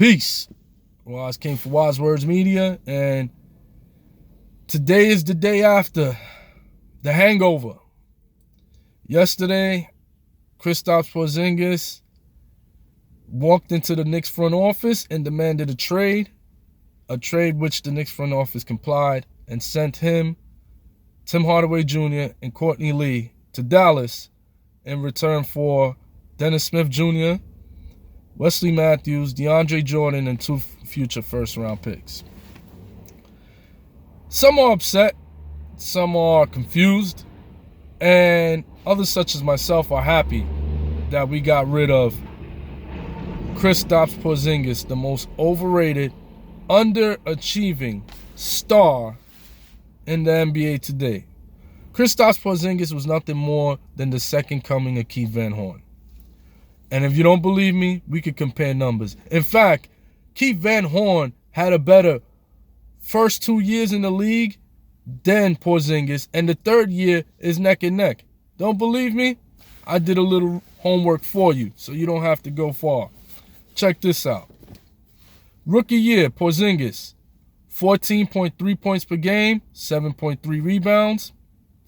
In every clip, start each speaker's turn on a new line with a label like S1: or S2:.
S1: Peace. Waz came for Waz Words Media, and today is the day after the hangover. Yesterday, Kristaps Porzingas walked into the Knicks front office and demanded a trade which the Knicks front office complied and sent him, Tim Hardaway Jr., and Courtney Lee to Dallas in return for Dennis Smith Jr., Wesley Matthews, DeAndre Jordan, and 2 future first-round picks. Some are upset, some are confused, and others such as myself are happy that we got rid of Kristaps Porzingas, the most overrated, underachieving star in the NBA today. Kristaps Porzingas was nothing more than the second coming of Keith Van Horn. And if you don't believe me, we could compare numbers. In fact, Keith Van Horn had a better first 2 years in the league than Porzingas, and the third year is neck and neck. Don't believe me? I did a little homework for you, so you don't have to go far. Check this out. Rookie year, Porzingas, 14.3 points per game, 7.3 rebounds,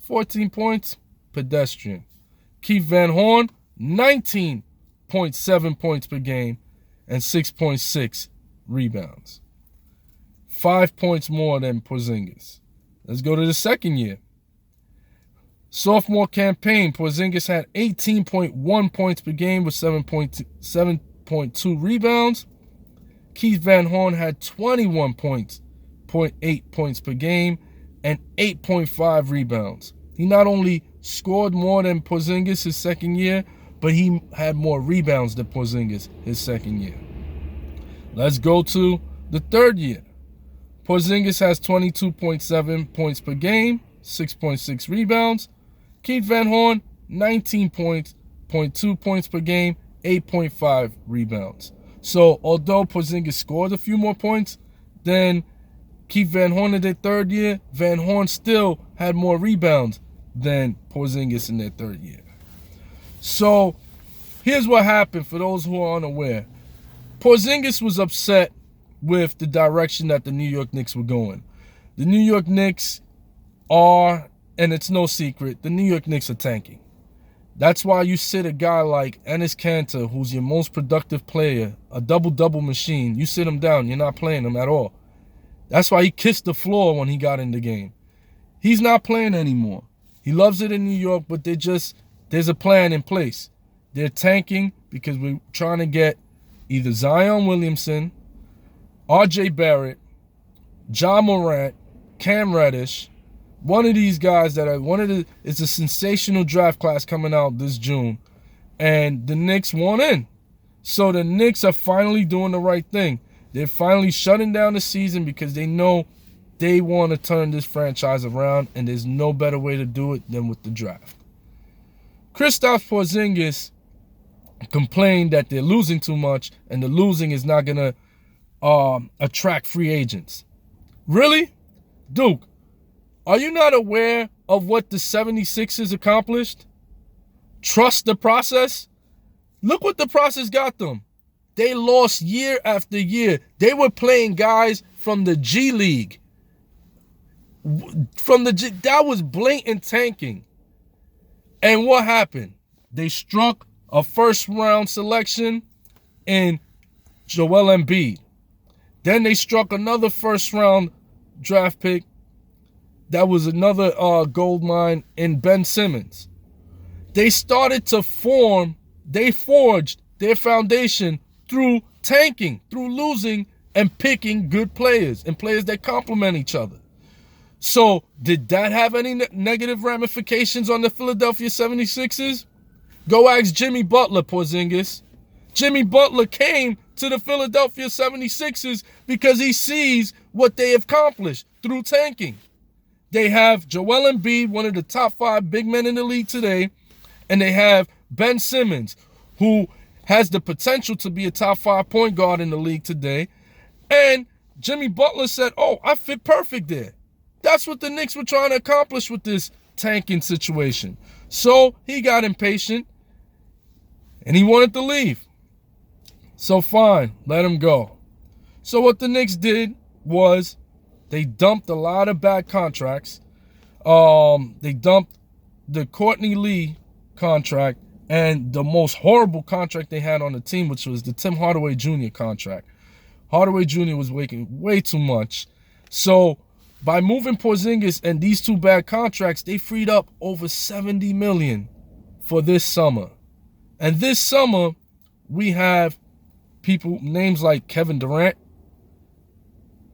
S1: 14 points, pedestrian. Keith Van Horn, 19.7 points per game and 6.6 rebounds. 5 points more than Porzingas. Let's go to the second year. Sophomore campaign, Porzingas had 18.1 points per game with 7.2 rebounds. Keith Van Horn had 21 points, 0.8 points per game, and 8.5 rebounds. He not only scored more than Porzingas his second year, but he had more rebounds than Porzingas his second year. Let's go to the third year. Porzingas has 22.7 points per game, 6.6 rebounds. Keith Van Horn, 19 points, 0.2 points per game, 8.5 rebounds. So although Porzingas scored a few more points than Keith Van Horn in their third year, Van Horn still had more rebounds than Porzingas in their third year. So here's what happened for those who are unaware. Porzingas was upset with the direction that the New York Knicks were going. The New York Knicks are, and it's no secret, the New York Knicks are tanking. That's why you sit a guy like Enes Kanter, who's your most productive player, a double-double machine, you sit him down, you're not playing him at all. That's why he kissed the floor when he got in the game. He's not playing anymore. He loves it in New York, but there's a plan in place. They're tanking because we're trying to get either Zion Williamson, R.J. Barrett, Ja Morant, Cam Reddish, one of these guys that it's a sensational draft class coming out this June, and the Knicks want in. So the Knicks are finally doing the right thing. They're finally shutting down the season because they know they want to turn this franchise around, and there's no better way to do it than with the draft. Kristaps Porzingas complained that they're losing too much, and the losing is not going to attract free agents. Really? Duke, are you not aware of what the 76ers accomplished? Trust the process? Look what the process got them. They lost year after year. They were playing guys from the G League. That was blatant tanking. And what happened? They struck a first-round selection in Joel Embiid. Then they struck another first-round draft pick. That was another gold mine in Ben Simmons. They started to they forged their foundation through tanking, through losing and picking good players and players that complement each other. So did that have any negative ramifications on the Philadelphia 76ers? Go ask Jimmy Butler, Porzingas. Jimmy Butler came to the Philadelphia 76ers because he sees what they have accomplished through tanking. They have Joel Embiid, one of the top 5 big men in the league today, and they have Ben Simmons, who has the potential to be a top 5 point guard in the league today. And Jimmy Butler said, oh, I fit perfect there. That's what the Knicks were trying to accomplish with this tanking situation. So he got impatient and he wanted to leave. So fine, let him go. So what the Knicks did was they dumped a lot of bad contracts. They dumped the Courtney Lee contract and the most horrible contract they had on the team, which was the Tim Hardaway Jr. contract. Hardaway Jr. was making way too much. So by moving Porzingas and these two bad contracts, they freed up over $70 million for this summer. And this summer, we have people, names like Kevin Durant,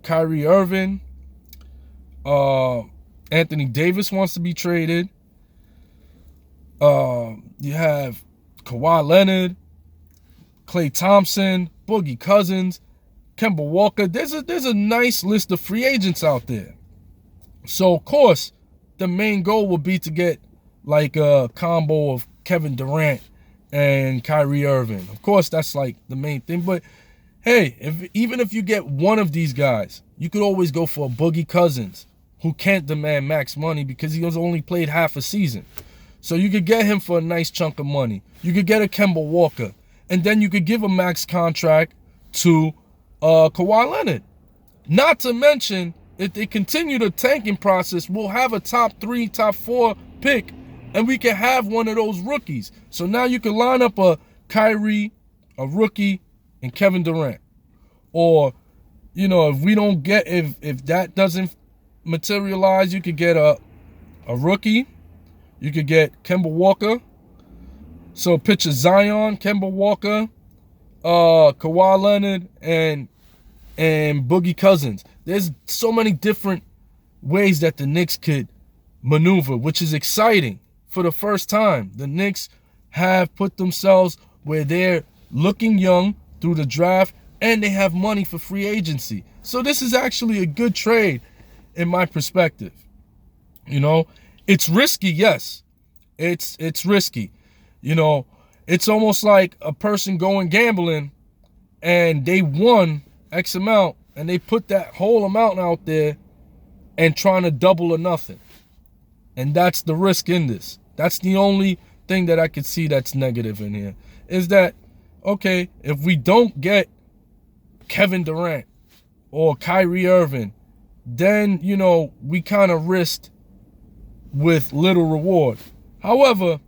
S1: Kyrie Irving, Anthony Davis wants to be traded. You have Kawhi Leonard, Klay Thompson, Boogie Cousins, Kemba Walker. There's a nice list of free agents out there. So, of course, the main goal would be to get like a combo of Kevin Durant and Kyrie Irving. Of course, that's like the main thing. But, hey, even if you get one of these guys, you could always go for a Boogie Cousins, who can't demand max money because he has only played half a season. So you could get him for a nice chunk of money. You could get a Kemba Walker. And then you could give a max contract to Kawhi Leonard. Not to mention, if they continue the tanking process, we'll have a top 3, top 4 pick, and we can have one of those rookies. So now you can line up a Kyrie, a rookie, and Kevin Durant. Or, if that doesn't materialize, you could get a rookie. You could get Kemba Walker. So picture Zion, Kemba Walker, Kawhi Leonard, and Boogie Cousins. There's so many different ways that the Knicks could maneuver, which is exciting. For the first time, the Knicks have put themselves where they're looking young through the draft, and they have money for free agency. So this is actually a good trade in my perspective. It's risky, yes. It's risky. It's almost like a person going gambling and they won X amount and they put that whole amount out there and trying to double or nothing. And that's the risk in this. That's the only thing that I could see that's negative in here. Is that, okay, if we don't get Kevin Durant or Kyrie Irving, then, we kind of risked with little reward. However,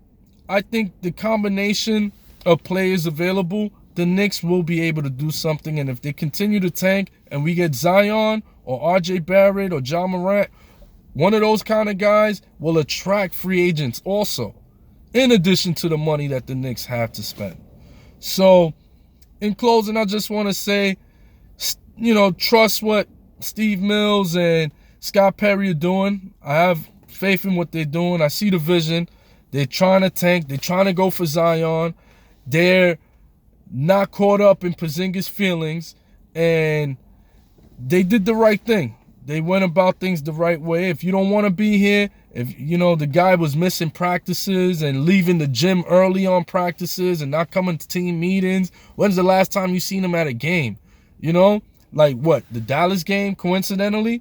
S1: I think the combination of players available, the Knicks will be able to do something. And if they continue to tank and we get Zion or RJ Barrett or Ja Morant, one of those kind of guys will attract free agents also, in addition to the money that the Knicks have to spend. So, in closing, I just want to say, trust what Steve Mills and Scott Perry are doing. I have faith in what they're doing. I see the vision. They're trying to tank. They're trying to go for Zion. They're not caught up in Porzingas' feelings, and they did the right thing. They went about things the right way. If you don't want to be here, if the guy was missing practices and leaving the gym early on practices and not coming to team meetings, when's the last time you seen him at a game? Like what? The Dallas game, coincidentally?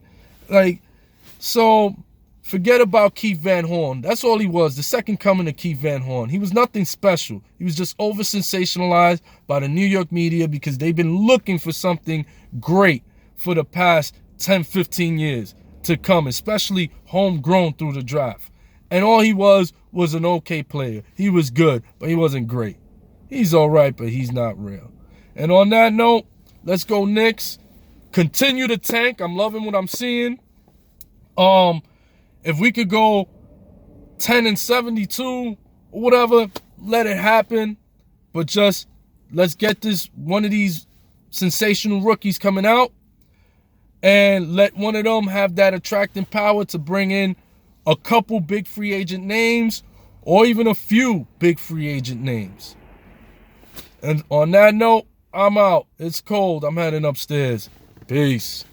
S1: So forget about Keith Van Horn. That's all he was, the second coming of Keith Van Horn. He was nothing special. He was just over-sensationalized by the New York media because they've been looking for something great for the past 10, 15 years to come, especially homegrown through the draft. And all he was an okay player. He was good, but he wasn't great. He's all right, but he's not real. And on that note, let's go Knicks. Continue to tank. I'm loving what I'm seeing. If we could go 10-72 or whatever, let it happen. But just let's get one of these sensational rookies coming out and let one of them have that attracting power to bring in a couple big free agent names or even a few big free agent names. And on that note, I'm out. It's cold. I'm heading upstairs. Peace.